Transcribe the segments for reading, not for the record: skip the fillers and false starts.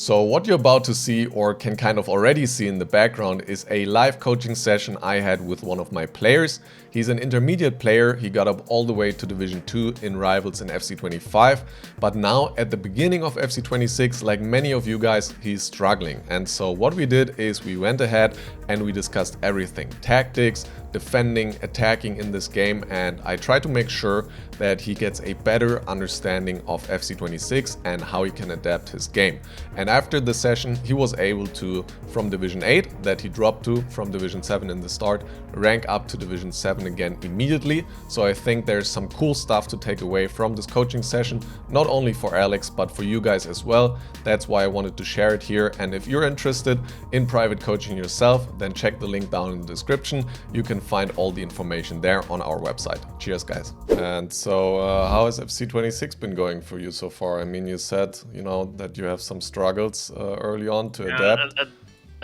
So what you're about to see, or can kind of already see in the background, is a live coaching session I had with one of my players. He's an intermediate player. He got up all the way to Division 2 in Rivals in FC25. But now at the beginning of FC26, like many of you guys, he's struggling. And so what we did is we went ahead and we discussed everything. Tactics, defending, attacking in this game, and I try to make sure that he gets a better understanding of FC26 and how he can adapt his game. And after the session, he was able to, from Division 8 that he dropped to from Division 7 in the start, rank up to Division 7 again immediately. So I think there's some cool stuff to take away from this coaching session, not only for Alex, but for you guys as well. That's why I wanted to share it here. And if you're interested in private coaching yourself, then check the link down in the description. You can find all the information there on our website. Cheers, guys. And so how has FC26 been going for you so far? I mean, you said, that you have some struggles early on to adapt.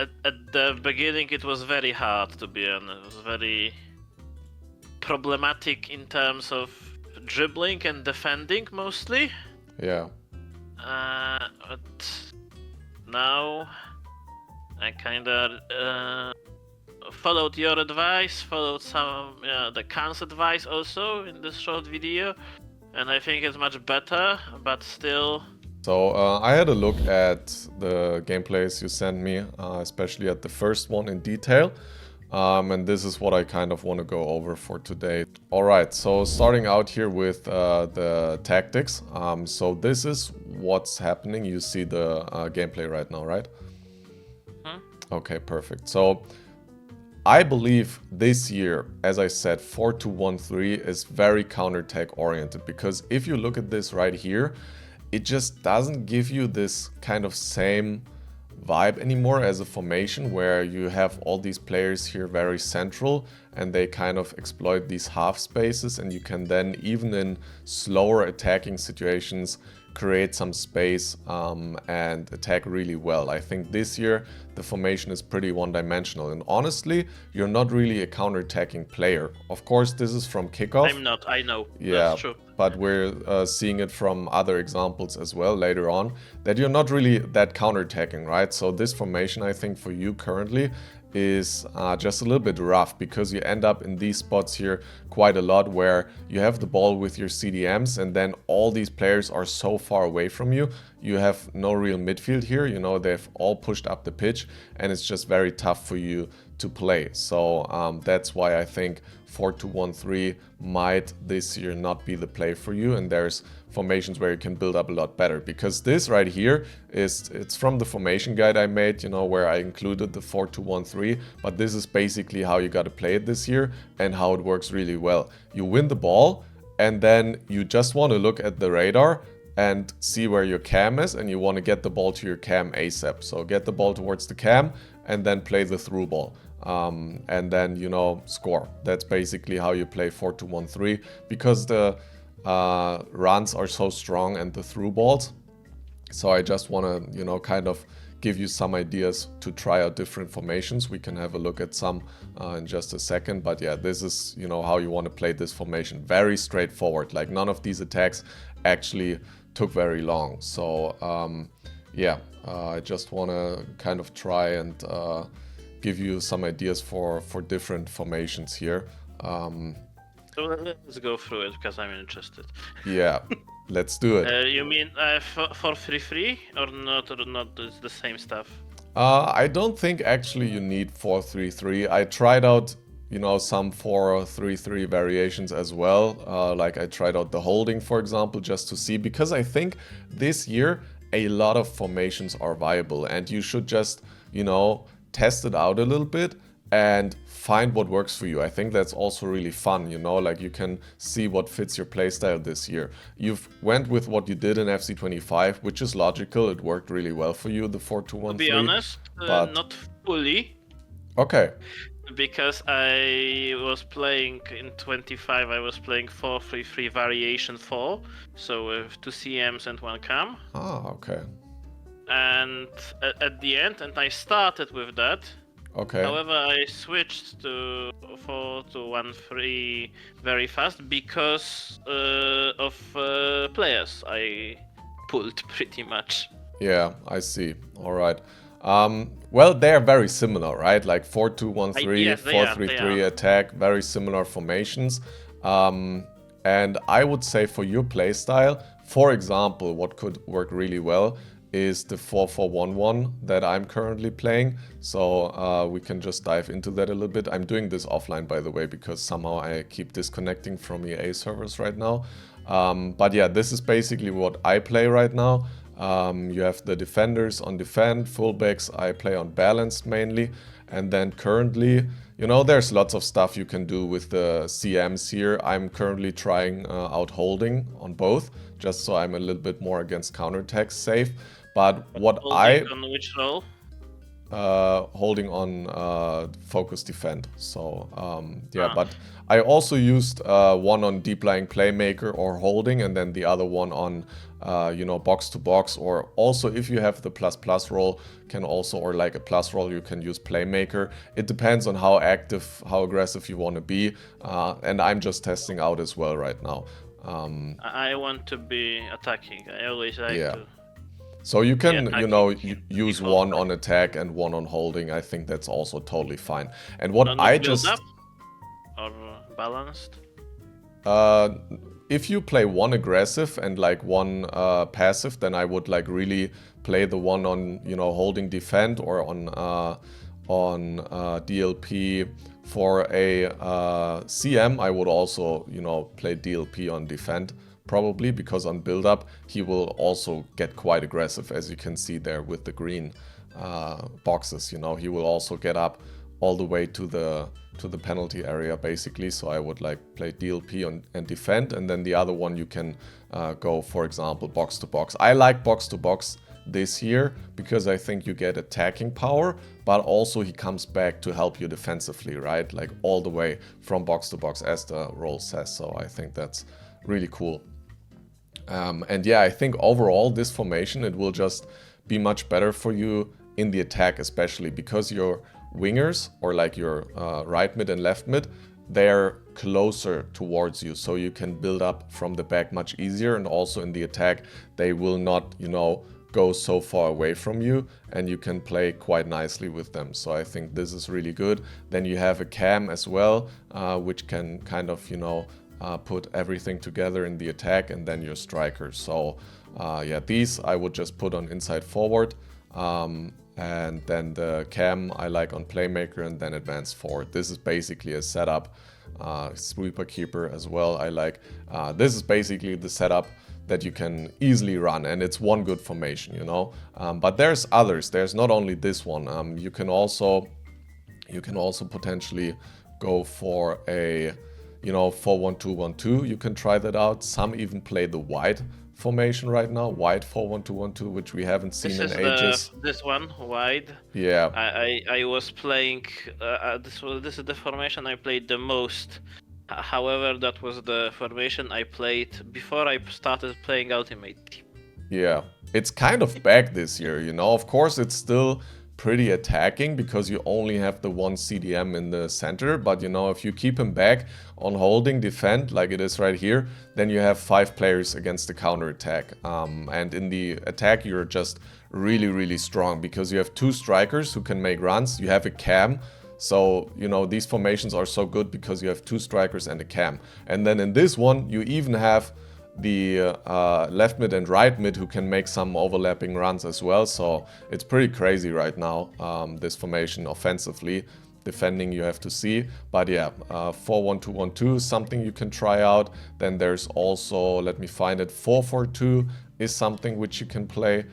At the beginning, it was very hard, to be honest. It was very problematic in terms of dribbling and defending, mostly. Yeah. But now I kind of followed your advice, followed the Khan's advice also in this short video, and I think it's much better, but still. So I had a look at the gameplays you sent me, especially at the first one in detail. And this is what I kind of want to go over for today. Alright, so starting out here with the tactics. So this is what's happening. You see the gameplay right now, right? Okay, perfect. So I believe this year, as I said, 4-2-1-3 is very counter-attack oriented, because if you look at this right here, it just doesn't give you this kind of same vibe anymore as a formation where you have all these players here very central and they kind of exploit these half spaces, and you can then, even in slower attacking situations, create some space and attack really well. I think this year the formation is pretty one-dimensional, and honestly, you're not really a counter-attacking player. Of course, this is from kickoff. I'm not, I know. Yeah, that's true. But we're seeing it from other examples as well later on, that you're not really that counter-attacking, right? So this formation, I think, for you currently is just a little bit rough, because you end up in these spots here quite a lot where you have the ball with your CDMs and then all these players are so far away from you. You have no real midfield here, they've all pushed up the pitch, and it's just very tough for you to play. So that's why I think 4-2-1-3 might this year not be the play for you, and there's formations where you can build up a lot better, because this right here it's from the formation guide I made, where I included the 4-2-1-3, but this is basically how you got to play it this year and how it works really well. You win the ball and then you just want to look at the radar and see where your cam is, and you want to get the ball to your cam ASAP. So get the ball towards the cam and then play the through ball. And then, score. That's basically how you play 4-2-1-3, because the runs are so strong and the through balls. So I just want to, kind of give you some ideas to try out different formations. We can have a look at some in just a second. But yeah, this is, how you want to play this formation. Very straightforward. Like, none of these attacks actually took very long. So yeah, I just want to kind of try and give you some ideas for different formations here. So let's go through it, because I'm interested. Yeah, let's do it. You mean 4-3-3 or not? Or not? It's the same stuff. I don't think actually you need 4-3-3. I tried out, some 4-3-3 variations as well. Like I tried out the holding, for example, just to see, because I think this year a lot of formations are viable, and you should just, test it out a little bit and find what works for you. I think that's also really fun, like you can see what fits your playstyle this year. You've went with what you did in FC25, which is logical. It worked really well for you, the 4-2-1-3. To be honest, but... not fully. Okay. Because I was playing in 25, I was playing 4-3-3 variation 4, so with 2 CMs and 1 cam. Ah, okay. And at the end, and I started with that. Okay. However, I switched to 4-2-1-3 very fast because of players I pulled pretty much. Yeah, I see. All right. Well, they're very similar, right? Like 4-2-1-3, Yes, they are. They 4-3-3 are. attack, very similar formations. And I would say for your playstyle, for example, what could work really well is the 4-4-1-1 that I'm currently playing. So we can just dive into that a little bit. I'm doing this offline, by the way, because somehow I keep disconnecting from EA servers right now. But yeah, this is basically what I play right now. You have the defenders on defend, fullbacks I play on balanced mainly. And then currently, you know, there's lots of stuff you can do with the CMs here. I'm currently trying out holding on both, just so I'm a little bit more against counterattacks safe. But what Holding on which role? holding on focus defend. So yeah, but I also used one on deep lying playmaker or holding, and then the other one on you know, box to box, or also if you have the plus role can also, or like a plus role, you can use playmaker. It depends on how active, how aggressive you want to be, and I'm just testing out as well right now. I want to be attacking. I always like to. So you can, you know, use one default. on attack and one on holding. I think that's also totally fine. And what Not I build just up or balanced. if you play one aggressive and like one passive, then I would like really play the one on, you know, holding defend, or on DLP. For a CM, I would also, you know, play DLP on defend, probably, because on build up he will also get quite aggressive, as you can see there with the green boxes. You know, he will also get up all the way to the penalty area basically. So I would like play DLP and defend, and then the other one you can go, for example, box to box. I like box to box this year because I think you get attacking power, but also he comes back to help you defensively, right? Like all the way from box to box, as the role says. So I think that's really cool. And yeah, I think overall this formation, it will just be much better for you in the attack, especially because your wingers, or like your right mid and left mid, they're closer towards you, so you can build up from the back much easier. And also in the attack, they will not, you know, go so far away from you, and you can play quite nicely with them. So I think this is really good. Then you have a cam as well, which can kind of, you know, put everything together in the attack, and then your striker. So yeah, these I would just put on inside forward, and then the cam I like on playmaker, and then advanced forward. This is basically a setup. Sweeper keeper as well I like. This is basically the setup that you can easily run, and it's one good formation, you know. But there's others. There's not only this one. You can also potentially go for a, you know, 4-1-2-1-2. You can try that out. Some even play the wide formation right now, wide 4-1-2-1-2, which we haven't seen in ages. This one wide. Yeah. I was playing. This is the formation I played the most. However, that was the formation I played before I started playing Ultimate Team. Yeah, it's kind of back this year, you know. Of course, it's still pretty attacking because you only have the one CDM in the center. But, you know, if you keep him back on holding defend, like it is right here, then you have 5 players against the counter attack. And in the attack, you're just really, really strong because you have 2 strikers who can make runs. You have a cam. So, you know, these formations are so good because you have 2 strikers and a cam. And then in this one, you even have the left mid and right mid who can make some overlapping runs as well. So it's pretty crazy right now, this formation offensively. Defending you have to see. But yeah, 4-1-2-1-2 is something you can try out. Then there's also, let me find it, 4-4-2 is something which you can play.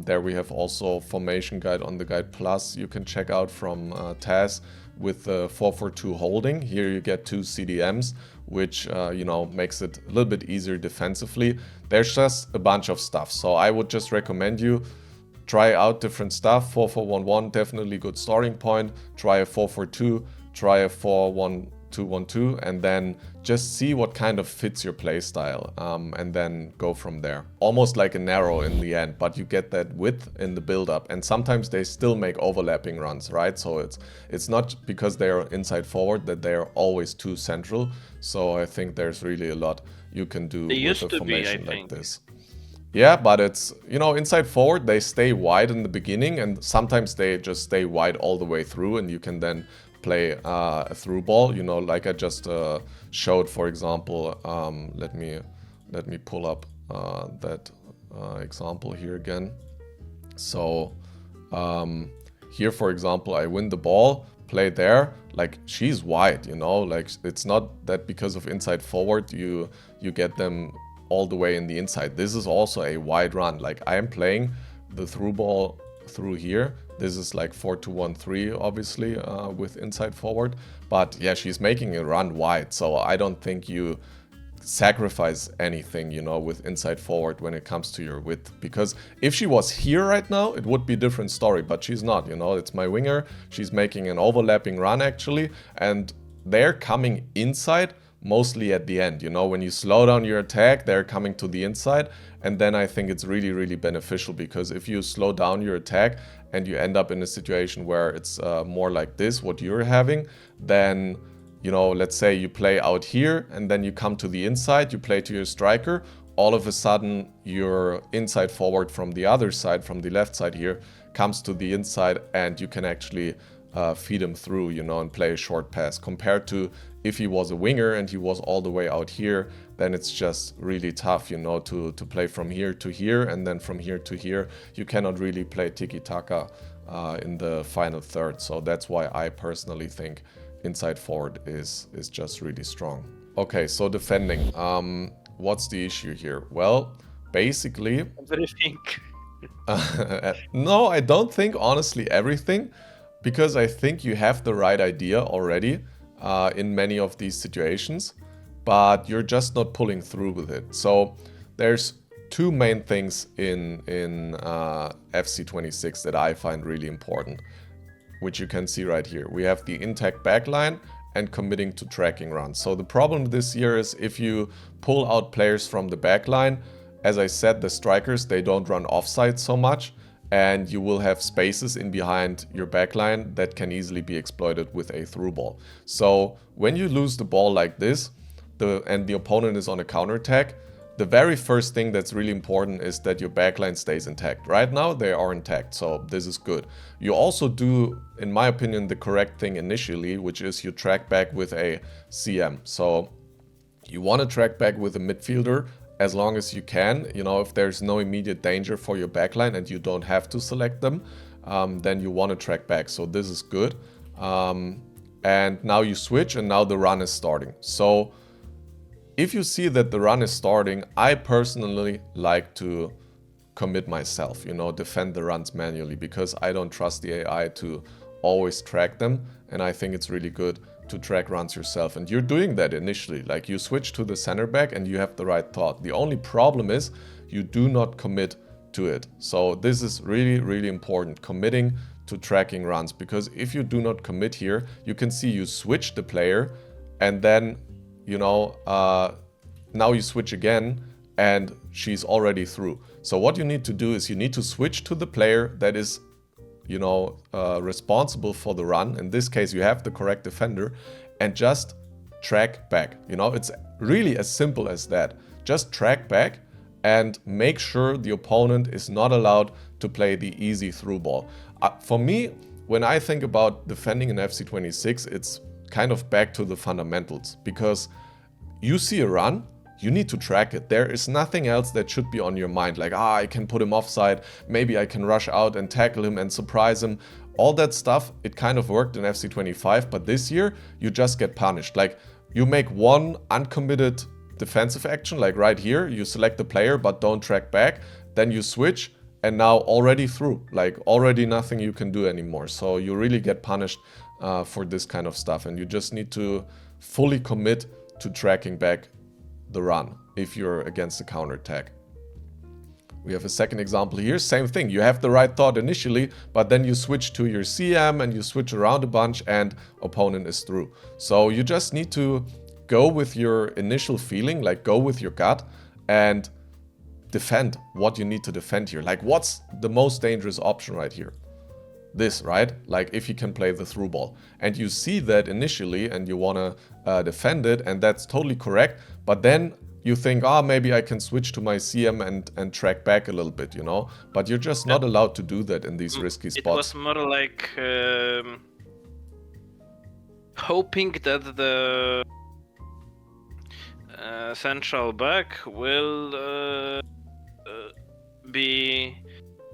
There we have also formation guide on the guide plus you can check out from Taz with the 4-4-2 holding. Here you get 2 CDMs, which you know, makes it a little bit easier defensively. There's just a bunch of stuff, so I would just recommend you try out different stuff. 4-4-1-1, definitely good starting point. Try a 4-4-2, try a 4-1-2-1-2, and then just see what kind of fits your playstyle, and then go from there. Almost like a narrow in the end, but you get that width in the build-up, and sometimes they still make overlapping runs, right? So it's not because they are inside forward that they are always too central. So I think there's really a lot you can do with a formation like this. Yeah, but it's, you know, inside forward, they stay wide in the beginning, and sometimes they just stay wide all the way through, and you can then play a through ball, you know, like I just showed, for example. Let me pull up that example here again. So here, for example, I win the ball, play there, like she's wide, you know, like it's not that because of inside forward you get them all the way in the inside. This is also a wide run. Like I am playing the through ball through here. This is like 4-2-1-3, obviously, with inside forward. But yeah, she's making a run wide. So I don't think you sacrifice anything, you know, with inside forward when it comes to your width. Because if she was here right now, it would be a different story. But she's not, you know, it's my winger. She's making an overlapping run, actually. And they're coming inside mostly at the end, you know, when you slow down your attack, they're coming to the inside. And then I think it's really, really beneficial, because if you slow down your attack and you end up in a situation where it's more like this, what you're having, then, you know, let's say you play out here and then you come to the inside, you play to your striker, all of a sudden your inside forward from the other side, from the left side here, comes to the inside, and you can actually feed him through, you know, and play a short pass. Compared to if he was a winger and he was all the way out here, then it's just really tough, you know, to play from here to here and then from here to here. You cannot really play tiki-taka in the final third. So that's why I personally think inside forward is just really strong. Okay, so defending. What's the issue here? Well, basically... Everything. No, I don't think, honestly, everything. Because I think you have the right idea already in many of these situations, but you're just not pulling through with it. So there's two main things in FC26 that I find really important, which you can see right here. We have the intact backline and committing to tracking runs. So the problem this year is if you pull out players from the backline, as I said, the strikers, they don't run offside so much, and you will have spaces in behind your backline that can easily be exploited with a through ball. So when you lose the ball like this, and the opponent is on a counterattack, the very first thing that's really important is that your backline stays intact. Right now, they are intact, so this is good. You also do, in my opinion, the correct thing initially, which is you track back with a CM. So you want to track back with a midfielder as long as you can. You know, if there's no immediate danger for your backline and you don't have to select them, then you want to track back. So this is good. And now you switch, and now the run is starting. So if you see that the run is starting, I personally like to commit myself, you know, defend the runs manually, because I don't trust the AI to always track them. And I think it's really good to track runs yourself. And you're doing that initially, like you switch to the center back and you have the right thought. The only problem is you do not commit to it. So this is really, really important, committing to tracking runs, because if you do not commit here, you can see you switch the player and then, you know, now you switch again and she's already through. So what you need to do is you need to switch to the player that is, you know, responsible for the run. In this case, you have the correct defender, and just track back. You know, it's really as simple as that. Just track back and make sure the opponent is not allowed to play the easy through ball. For me, when I think about defending in FC26, it's kind of back to the fundamentals, because you see a run, you need to track it. There is nothing else that should be on your mind, like, I can put him offside, maybe I can rush out and tackle him and surprise him. All that stuff, it kind of worked in FC25, but this year you just get punished. Like, you make one uncommitted defensive action, like right here, you select the player but don't track back, then you switch, and now already through, like already nothing you can do anymore. So you really get punished for this kind of stuff, and you just need to fully commit to tracking back the run if you're against the counterattack. We have a second example here, same thing. You have the right thought initially, but then you switch to your CM and you switch around a bunch and opponent is through. So you just need to go with your initial feeling, like go with your gut and defend what you need to defend here. Like, what's the most dangerous option right here? This, right? Like, if you can play the through ball. And you see that initially and you want to defend it, and that's totally correct. But then you think, oh, maybe I can switch to my CM and track back a little bit, you know? But you're just not allowed to do that in these risky It spots. was more like hoping that the central back will be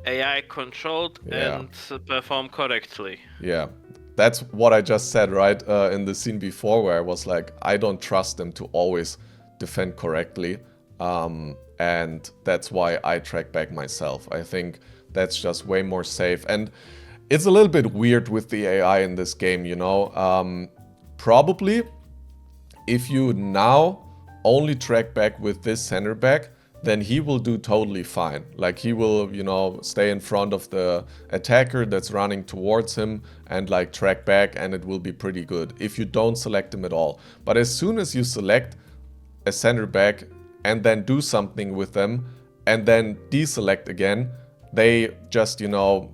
AI controlled and perform correctly. Yeah, that's what I just said, right? In the scene before, where I was like, I don't trust them to always defend correctly. And that's why I track back myself. I think that's just way more safe. And it's a little bit weird with the AI in this game, you know? Probably if you now only track back with this center back, then he will do totally fine. Like he will, you know, stay in front of the attacker that's running towards him and like track back, and it will be pretty good if you don't select him at all. But as soon as you select a center back and then do something with them and then deselect again, they just, you know,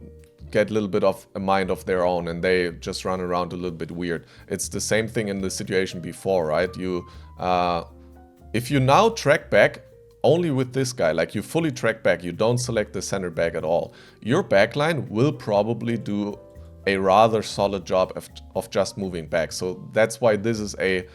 get a little bit of a mind of their own and they just run around a little bit weird. It's the same thing in the situation before, right? If you now track back only with this guy, like you fully track back, you don't select the center back at all, your backline will probably do a rather solid job of just moving back. So that's why this is a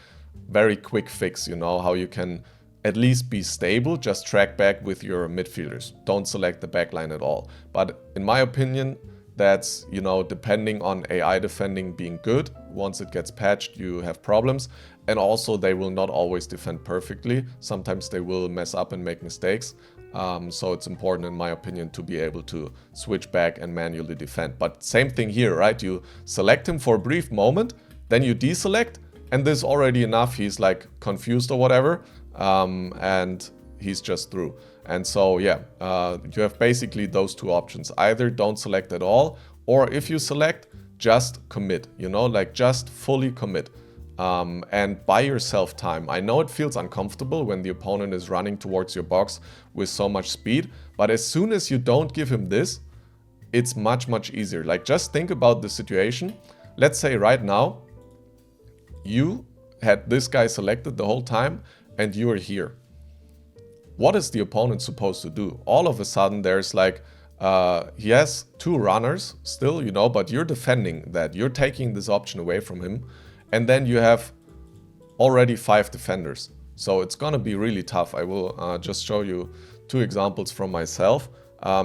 very quick fix, you know, how you can at least be stable, just track back with your midfielders. Don't select the backline at all. But in my opinion, that's, you know, depending on AI defending being good. Once it gets patched, you have problems. And also they will not always defend perfectly. Sometimes they will mess up and make mistakes. So it's important, in my opinion, to be able to switch back and manually defend. But same thing here, right? You select him for a brief moment, then you deselect, and this is already enough. He's like confused or whatever, and he's just through. And so, yeah, you have basically those two options. Either don't select at all, or if you select, just commit, you know, like just fully commit. And buy yourself time. I know it feels uncomfortable when the opponent is running towards your box with so much speed, but as soon as you don't give him this, it's much, much easier. Like just think about the situation. Let's say right now, you had this guy selected the whole time and you are here. What is the opponent supposed to do? All of a sudden there's like, he has two runners still, you know, but you're defending that. You're taking this option away from him. And then you have already 5 defenders. So it's gonna be really tough. I will just show you 2 examples from myself.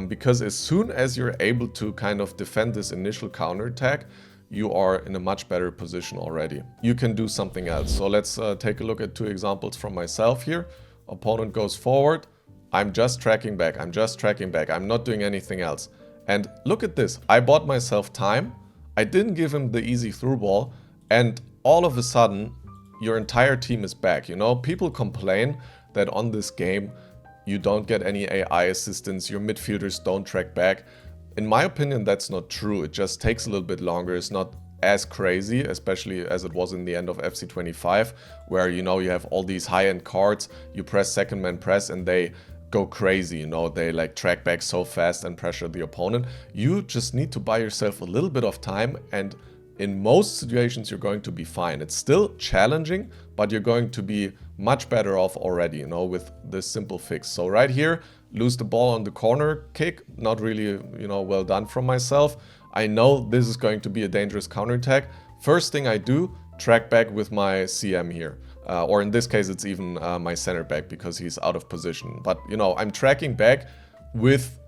Because as soon as you're able to kind of defend this initial counterattack, you are in a much better position already. You can do something else. So let's take a look at 2 examples from myself here. Opponent goes forward. I'm just tracking back. I'm just tracking back. I'm not doing anything else. And look at this. I bought myself time. I didn't give him the easy through ball. And all of a sudden, your entire team is back. You know, people complain that on this game, you don't get any AI assistance. Your midfielders don't track back. In my opinion, that's not true. It just takes a little bit longer. It's not as crazy, especially as it was in the end of FC25, where, you know, you have all these high-end cards. You press second man press and they go crazy, you know, they like track back so fast and pressure the opponent. You just need to buy yourself a little bit of time, and in most situations you're going to be fine. It's still challenging, but you're going to be much better off already, you know, with this simple fix. So right here, lose the ball on the corner kick, not really, you know, well done from myself. I know this is going to be a dangerous counterattack. First thing I do, track back with my CM here. Or in this case, it's even my center back because he's out of position. But, you know, I'm tracking back with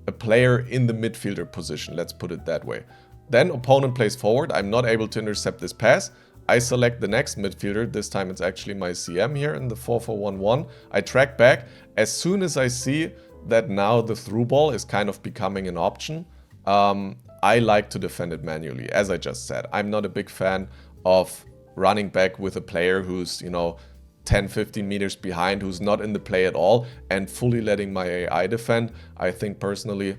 a player in the midfielder position, let's put it that way. Then opponent plays forward. I'm not able to intercept this pass. I select the next midfielder. This time it's actually my CM here in the 4-4-1-1. I track back. As soon as I see that now the through ball is kind of becoming an option, I like to defend it manually, as I just said. I'm not a big fan of running back with a player who's, you know, 10-15 meters behind, who's not in the play at all, and fully letting my AI defend. I think personally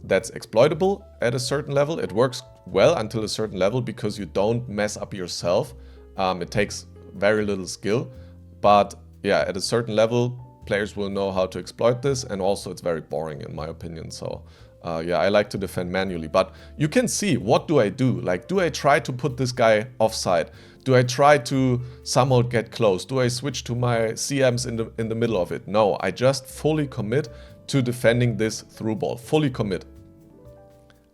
that's exploitable at a certain level. It works well until a certain level because you don't mess up yourself. It takes very little skill, but yeah, at a certain level players will know how to exploit this, and also it's very boring in my opinion. So yeah, I like to defend manually. But you can see, what do I do? Like, do I try to put this guy offside? Do I try to somehow get close? Do I switch to my CMs in the middle of it? No, I just fully commit to defending this through ball. Fully commit.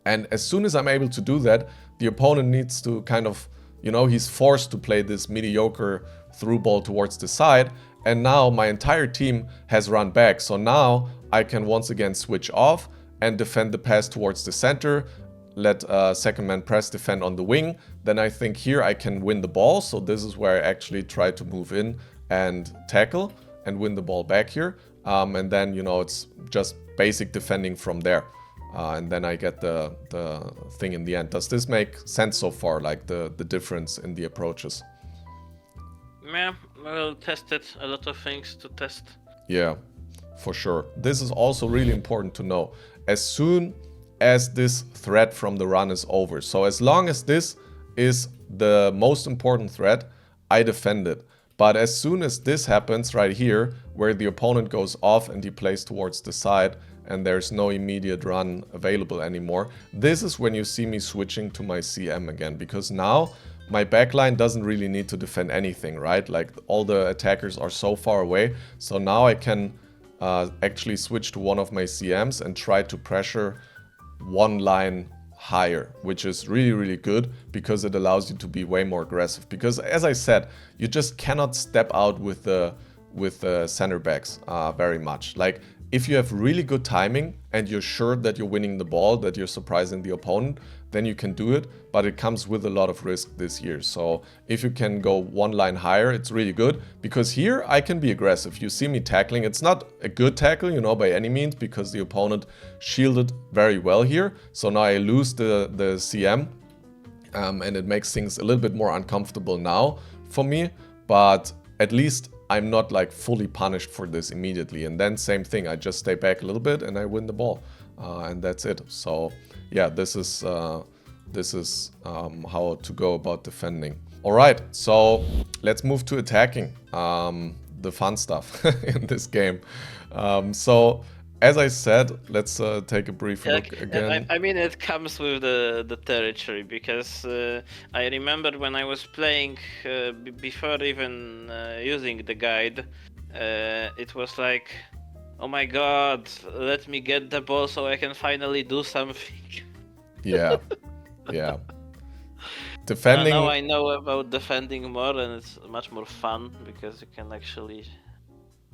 And as soon as I'm able to do that, the opponent needs to kind of, you know, he's forced to play this mediocre through ball towards the side. And now my entire team has run back. So now I can once again switch off and defend the pass towards the center. Let second man press defend on the wing. Then I think here I can win the ball. So this is where I actually try to move in and tackle and win the ball back here. And then, you know, it's just basic defending from there. And then I get the thing in the end. Does this make sense so far, like the difference in the approaches? Yeah, we'll test it. A lot of things to test. Yeah, for sure. This is also really important to know. As soon as this threat from the run is over, so as long as this is the most important threat, I defend it. But as soon as this happens right here, where the opponent goes off and he plays towards the side and there's no immediate run available anymore, this is when you see me switching to my CM again, because now my backline doesn't really need to defend anything, right? Like all the attackers are so far away. So now I can actually switch to one of my CMs and try to pressure one line higher, which is really, really good because it allows you to be way more aggressive. Because as I said, you just cannot step out with the center backs very much. Like if you have really good timing and you're sure that you're winning the ball, that you're surprising the opponent, then you can do it, but it comes with a lot of risk this year. So if you can go one line higher, it's really good, because here I can be aggressive. You see me tackling. It's not a good tackle, you know, by any means, because the opponent shielded very well here. So now I lose the CM, and it makes things a little bit more uncomfortable now for me, but at least I'm not like fully punished for this immediately. And then same thing, I just stay back a little bit and I win the ball, and that's it. So yeah, this is how to go about defending. All right, so let's move to attacking, the fun stuff in this game. So as I said, let's take a brief look again. I mean, it comes with the territory, because I remember when I was playing before even using the guide, it was like, oh my god, let me get the ball so I can finally do something. Yeah, yeah. Defending. Now I know about defending more, and it's much more fun because you can actually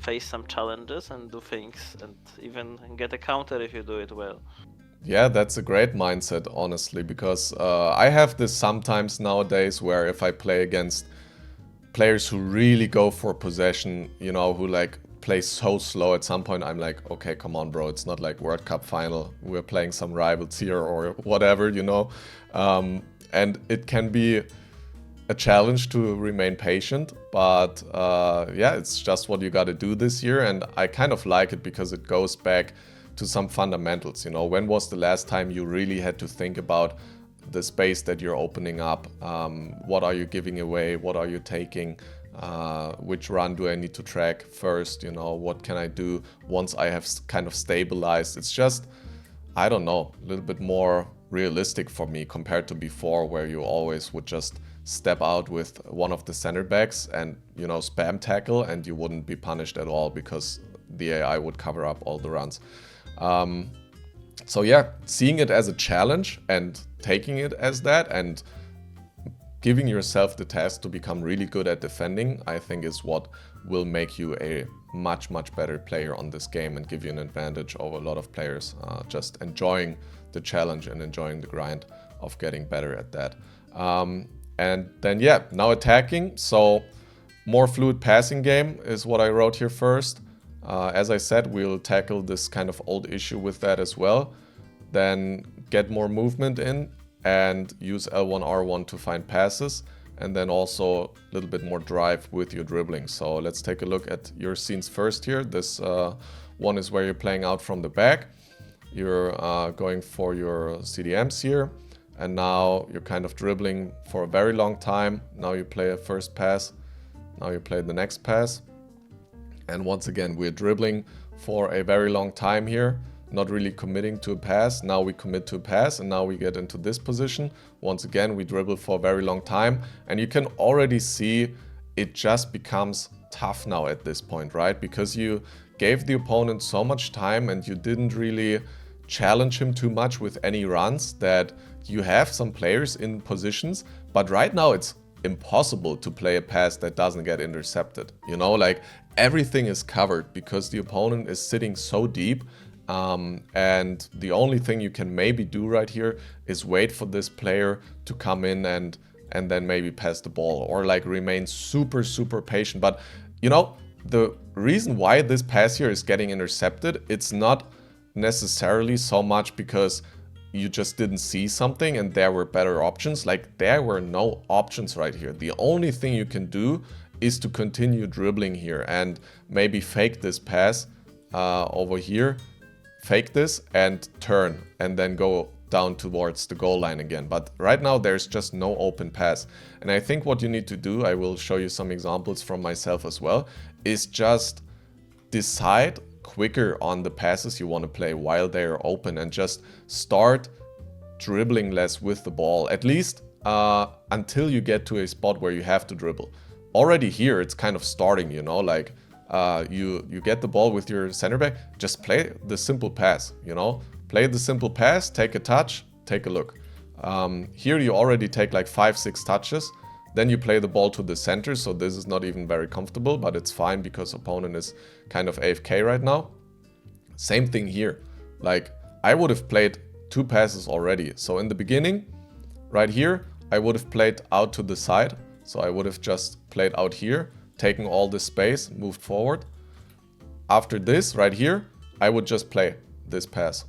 face some challenges and do things, and even get a counter if you do it well. Yeah, that's a great mindset, honestly, because I have this sometimes nowadays where if I play against players who really go for possession, you know, who like play so slow, at some point I'm like, okay, come on, bro, it's not like World Cup final. We're playing some rivals here or whatever, you know. And it can be a challenge to remain patient, but yeah, it's just what you got to do this year, and I kind of like it because it goes back to some fundamentals. You know, when was the last time you really had to think about the space that you're opening up? What are you giving away? What are you taking? Which run do I need to track first? You know, what can I do once I have kind of stabilized? It's just, I don't know, a little bit more realistic for me compared to before, where you always would just step out with one of the center backs and, you know, spam tackle, and you wouldn't be punished at all because the AI would cover up all the runs. So yeah, seeing it as a challenge and taking it as that and giving yourself the task to become really good at defending, I think is what will make you a much, much better player on this game and give you an advantage over a lot of players, just enjoying the challenge and enjoying the grind of getting better at that. And then, yeah, now attacking. So more fluid passing game is what I wrote here first. As I said, we'll tackle this kind of old issue with that as well. Then get more movement in and use L1, R1 to find passes. And then also a little bit more drive with your dribbling. So let's take a look at your scenes first here. This one is where you're playing out from the back. You're going for your CDMs here. And now you're kind of dribbling for a very long time. Now you play a first pass. Now you play the next pass. And once again, we're dribbling for a very long time here. not really committing to a pass. Now we commit to a pass, and now we get into this position. Once again, we dribble for a very long time, and you can already see it just becomes tough now at this point, right? Because you gave the opponent so much time and you didn't really challenge him too much with any runs, that you have some players in positions, but right now it's impossible to play a pass that doesn't get intercepted. You know, like everything is covered because the opponent is sitting so deep. And the only thing you can maybe do right here is wait for this player to come in and then maybe pass the ball, or like remain super patient. But you know, the reason why this pass here is getting intercepted, it's not necessarily so much because you just didn't see something and there were better options. Like, there were no options right here. The only thing you can do is to continue dribbling here and maybe fake this pass over here, fake this and turn, and then go down towards the goal line again. But right now there's just no open pass. And I think what you need to do, I will show you some examples from myself as well, is just decide quicker on the passes you want to play while they are open, and just start dribbling less with the ball, at least until you get to a spot where you have to dribble. Already here it's kind of starting, you know, like you get the ball with your center back, just play the simple pass, you know, play the simple pass, take a touch, take a look. Here you already take like 5-6 touches, then you play the ball to the center, so this is not even very comfortable, but it's fine because opponent is kind of AFK right now. Same thing here, like I would have played 2 passes already. So in the beginning, right here, I would have played out to the side, so I would have just played out here, taken all this space, moved forward. After this, right here, I would just play this pass.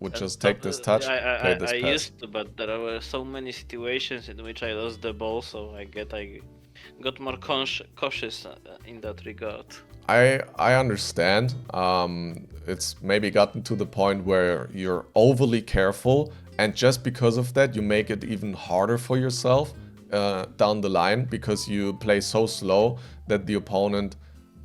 Would just take this touch, play this I pass. used to, but there were so many situations in which I lost the ball, so I got more cautious in that regard. I understand. It's maybe gotten to the point where you're overly careful, and just because of that, you make it even harder for yourself down the line, because you play so slow that the opponent,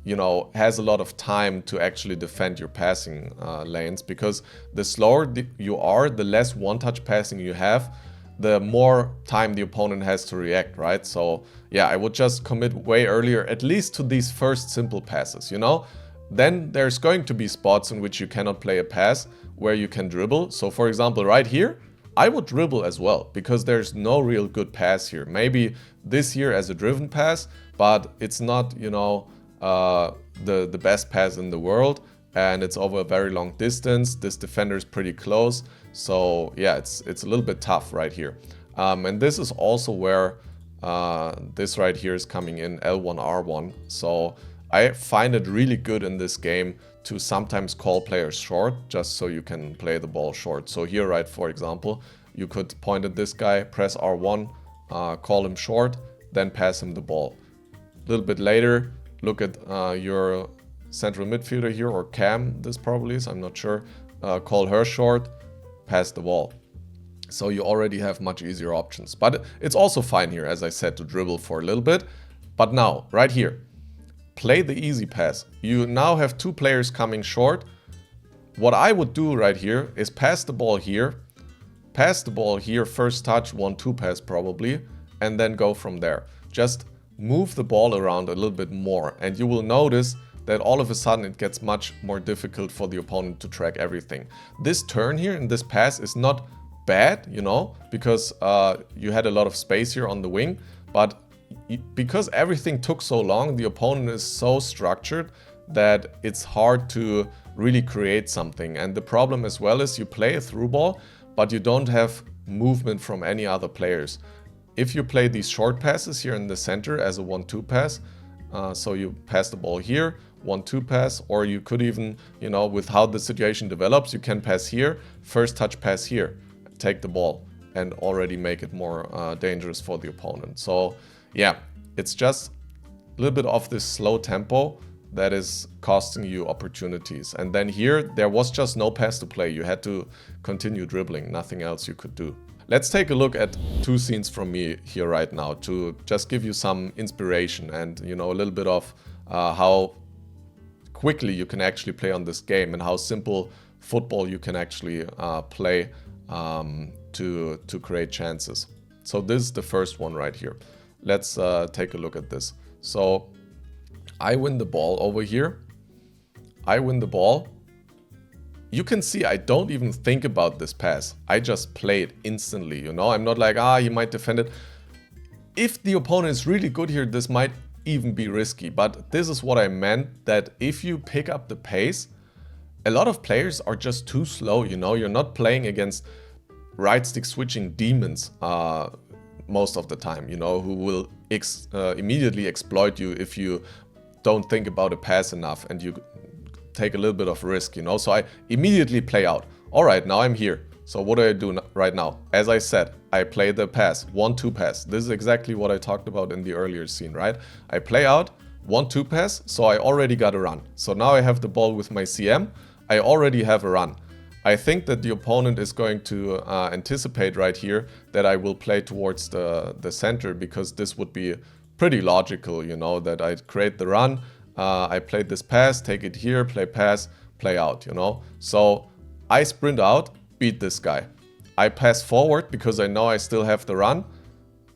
you know, has a lot of time to actually defend your passing lanes. Because the slower you are, the less one-touch passing you have, the more time the opponent has to react, right? So yeah, I would just commit way earlier, at least to these first simple passes, you know? Then there's going to be spots in which you cannot play a pass where you can dribble. So for example, right here, I would dribble as well, because there's no real good pass here. Maybe this here as a driven pass, but it's not, you know, the best pass in the world, and it's over a very long distance. This defender is pretty close, so yeah, it's a little bit tough right here. And this is also where this right here is coming in, L1 R1. So I find it really good in this game to sometimes call players short, just so you can play the ball short. So here, right, for example, you could point at this guy, press R1, call him short, then pass him the ball. A little bit later, look at your central midfielder here, or Cam, this probably is, I'm not sure. Call her short, pass the ball. So you already have much easier options. But it's also fine here, as I said, to dribble for a little bit. But now, right here, play the easy pass. You now have 2 players coming short. What I would do right here is pass the ball here, first touch, 1-2 pass probably, and then go from there. Just move the ball around a little bit more, and you will notice that all of a sudden it gets much more difficult for the opponent to track everything. This turn here in this pass is not bad, you know, because you had a lot of space here on the wing, but because everything took so long, the opponent is so structured that it's hard to really create something. And the problem as well is you play a through ball, but you don't have movement from any other players. If you play these short passes here in the center as a 1-2 pass, so you pass the ball here, 1-2 pass, or you could even, you know, with how the situation develops, you can pass here, first touch pass here, take the ball, and already make it more dangerous for the opponent. So yeah, it's just a little bit of this slow tempo that is costing you opportunities. And then here, there was just no pass to play. You had to continue dribbling, nothing else you could do. Let's take a look at 2 scenes from me here right now to just give you some inspiration and, you know, a little bit of how quickly you can actually play on this game and how simple football you can actually play to create chances. So this is the first one right here. Let's take a look at this. So I win the ball over here. I win the ball. You can see I don't even think about this pass. I just play it instantly, you know? I'm not like, he might defend it. If the opponent is really good here, this might even be risky. But this is what I meant, that if you pick up the pace, a lot of players are just too slow, you know? You're not playing against right stick switching demons most of the time, you know, who will immediately exploit you if you don't think about a pass enough and you take a little bit of risk, you know. So I immediately play out. All right, now I'm here. So what do I do right now? As I said, I play the pass, 1-2 pass. This is exactly what I talked about in the earlier scene, right? I play out, 1-2 pass, so I already got a run. So now I have the ball with my CM. I already have a run. I think that the opponent is going to anticipate right here that I will play towards the center, because this would be pretty logical, you know, that I create the run, I play this pass, take it here, play pass, play out, you know. So I sprint out, beat this guy. I pass forward because I know I still have the run.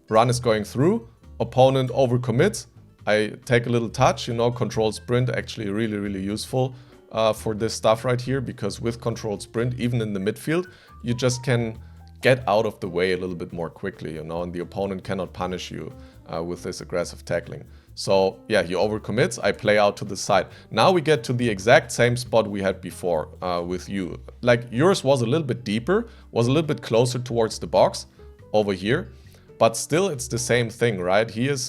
Run is going through, opponent overcommits. I take a little touch, you know, control sprint, actually really, really useful for this stuff right here, because with controlled sprint, even in the midfield, you just can get out of the way a little bit more quickly, you know, and the opponent cannot punish you with this aggressive tackling. So yeah, he overcommits, I play out to the side. Now we get to the exact same spot we had before with you. Like yours was a little bit deeper, was a little bit closer towards the box over here, but still it's the same thing, right? He is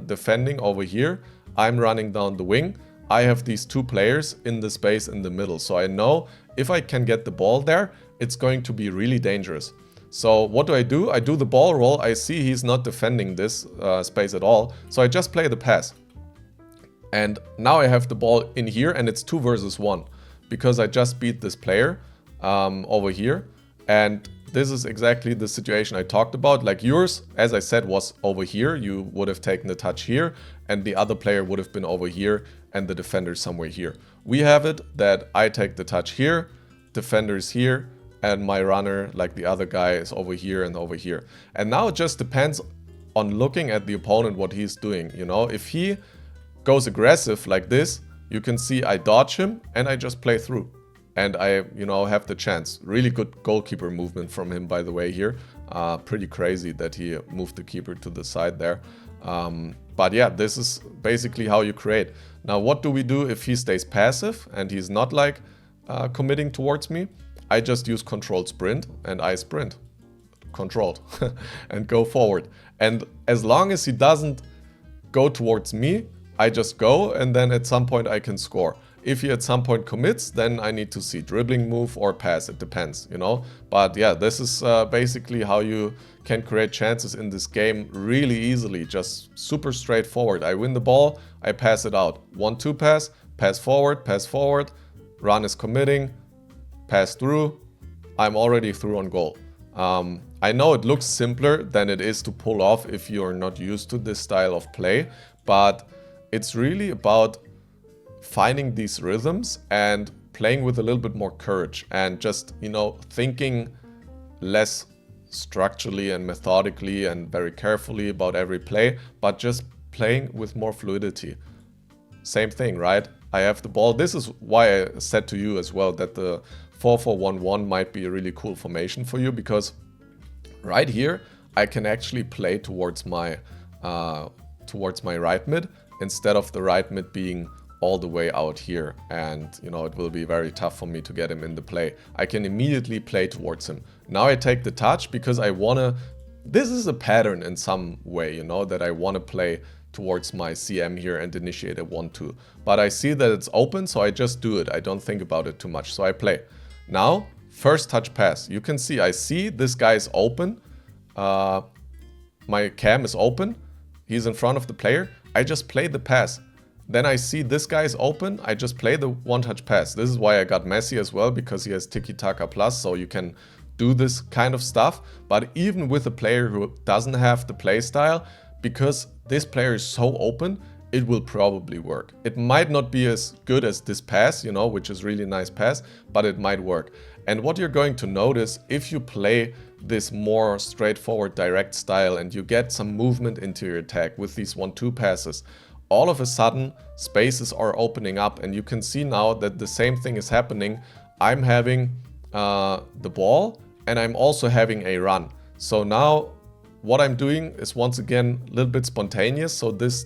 defending over here, I'm running down the wing. I have these two players in the space in the middle. So I know if I can get the ball there, it's going to be really dangerous. So what do? I do the ball roll. I see he's not defending this space at all. So I just play the pass. And now I have the ball in here and it's 2 versus 1. Because I just beat this player over here. And this is exactly the situation I talked about. Like yours, as I said, was over here. You would have taken the touch here. And the other player would have been over here. And the defender somewhere here. We have it that I take the touch here, defender's here, and my runner, like the other guy, is over here and over here. And now it just depends on looking at the opponent, what he's doing. You know, if he goes aggressive like this, you can see I dodge him and I just play through. And I, you know, have the chance. Really good goalkeeper movement from him, by the way, here. Pretty crazy that he moved the keeper to the side there. But yeah, this is basically how you create. Now, what do we do if he stays passive and he's not like committing towards me? I just use controlled sprint and I sprint. Controlled. And go forward. And as long as he doesn't go towards me, I just go and then at some point I can score. If he at some point commits, then I need to see dribbling move or pass. It depends, you know. But yeah, this is basically how you can create chances in this game really easily. Just super straightforward. I win the ball, I pass it out. 1-2 pass, pass forward, run is committing, pass through. I'm already through on goal. I know it looks simpler than it is to pull off if you're not used to this style of play, but it's really about finding these rhythms and playing with a little bit more courage and just, you know, thinking less structurally and methodically and very carefully about every play, but just playing with more fluidity. Same thing, right? I have the ball. This is why I said to you as well that the 4-4-1-1 might be a really cool formation for you, because right here I can actually play towards my right mid instead of the right mid being all the way out here, and you know, it will be very tough for me to get him in the play. I can immediately play towards him. Now I take the touch because I wanna, this is a pattern in some way, you know, that I wanna play towards my CM here and initiate a 1-2. But I see that it's open, so I just do it. I don't think about it too much, so I play. Now, first touch pass. You can see, I see this guy is open. My cam is open. He's in front of the player. I just play the pass. Then I see this guy is open, I just play the one-touch pass. This is why I got Messi as well, because he has Tiki-Taka Plus, so you can do this kind of stuff. But even with a player who doesn't have the play style, because this player is so open, it will probably work. It might not be as good as this pass, you know, which is really nice pass, but it might work. And what you're going to notice if you play this more straightforward direct style and you get some movement into your attack with these 1-2 passes, all of a sudden spaces are opening up, and you can see now that the same thing is happening. I'm having the ball and I'm also having a run. So now what I'm doing is once again a little bit spontaneous. So this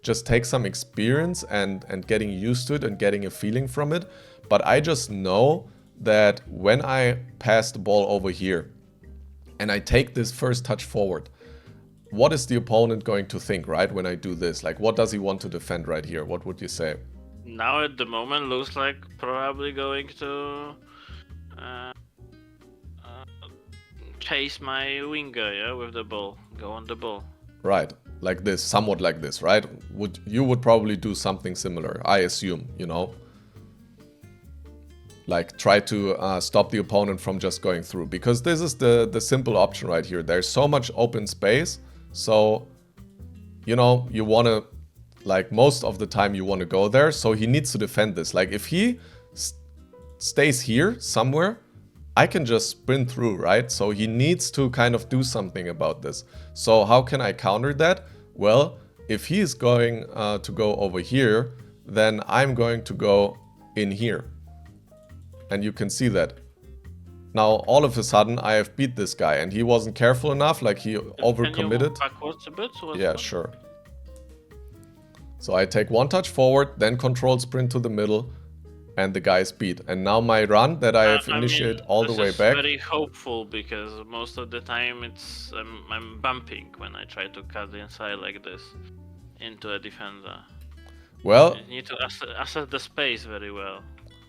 just takes some experience and getting used to it and getting a feeling from it. But I just know that when I pass the ball over here and I take this first touch forward, what is the opponent going to think, right, when I do this? Like, what does he want to defend right here? What would you say? Now at the moment looks like probably going to chase my winger, yeah, with the ball, go on the ball. Right, like this, somewhat like this, right? You would probably do something similar, I assume, you know? Like try to stop the opponent from just going through, because this is the simple option right here. There's so much open space, so you know, you want to, like most of the time you want to go there, so he needs to defend this. Like if he stays here somewhere, I can just sprint through, right? So he needs to kind of do something about this. So how can I counter that? Well, if he is going to go over here, then I'm going to go in here. And you can see that. Now, all of a sudden, I have beat this guy, and he wasn't careful enough, like he overcommitted. Can you move backwards a bit? Yeah, sure. So I take one touch forward, then control sprint to the middle, and the guy is beat. And now my run that I have initiated all the way back. This is very hopeful, because most of the time it's I'm bumping when I try to cut inside like this into a defender. Well, you need to assess the space very well.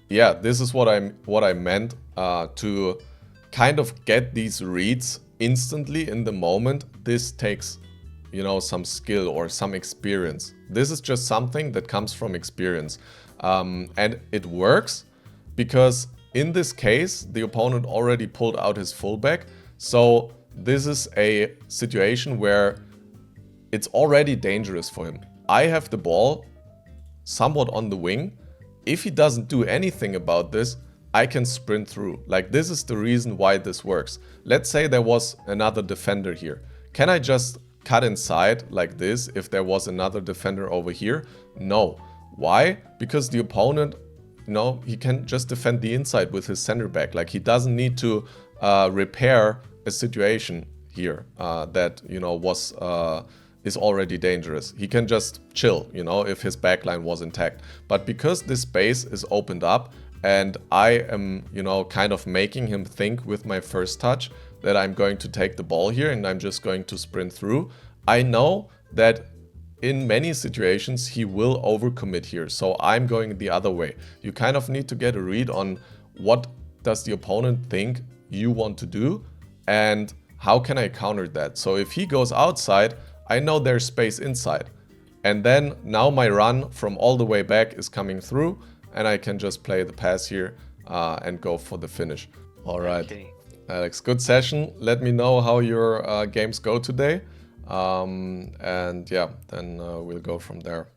Yeah, this is what I meant, to kind of get these reads instantly in the moment. This takes, you know, some skill or some experience. This is just something that comes from experience. And it works because in this case, the opponent already pulled out his fullback. So this is a situation where it's already dangerous for him. I have the ball somewhat on the wing. If he doesn't do anything about this, I can sprint through. Like, this is the reason why this works. Let's say there was another defender here. Can I just cut inside like this if there was another defender over here? No. Why? Because the opponent, you know, he can just defend the inside with his center back. Like, he doesn't need to repair a situation here that, you know, is already dangerous. He can just chill, you know, if his backline was intact. But because this space is opened up and I am, you know, kind of making him think with my first touch that I'm going to take the ball here and I'm just going to sprint through, I know that in many situations he will overcommit here. So I'm going the other way. You kind of need to get a read on what does the opponent think you want to do and how can I counter that. So if he goes outside, I know there's space inside. And then now my run from all the way back is coming through and I can just play the pass here and go for the finish. All right, okay. Alex, good session. Let me know how your games go today. And yeah, then we'll go from there.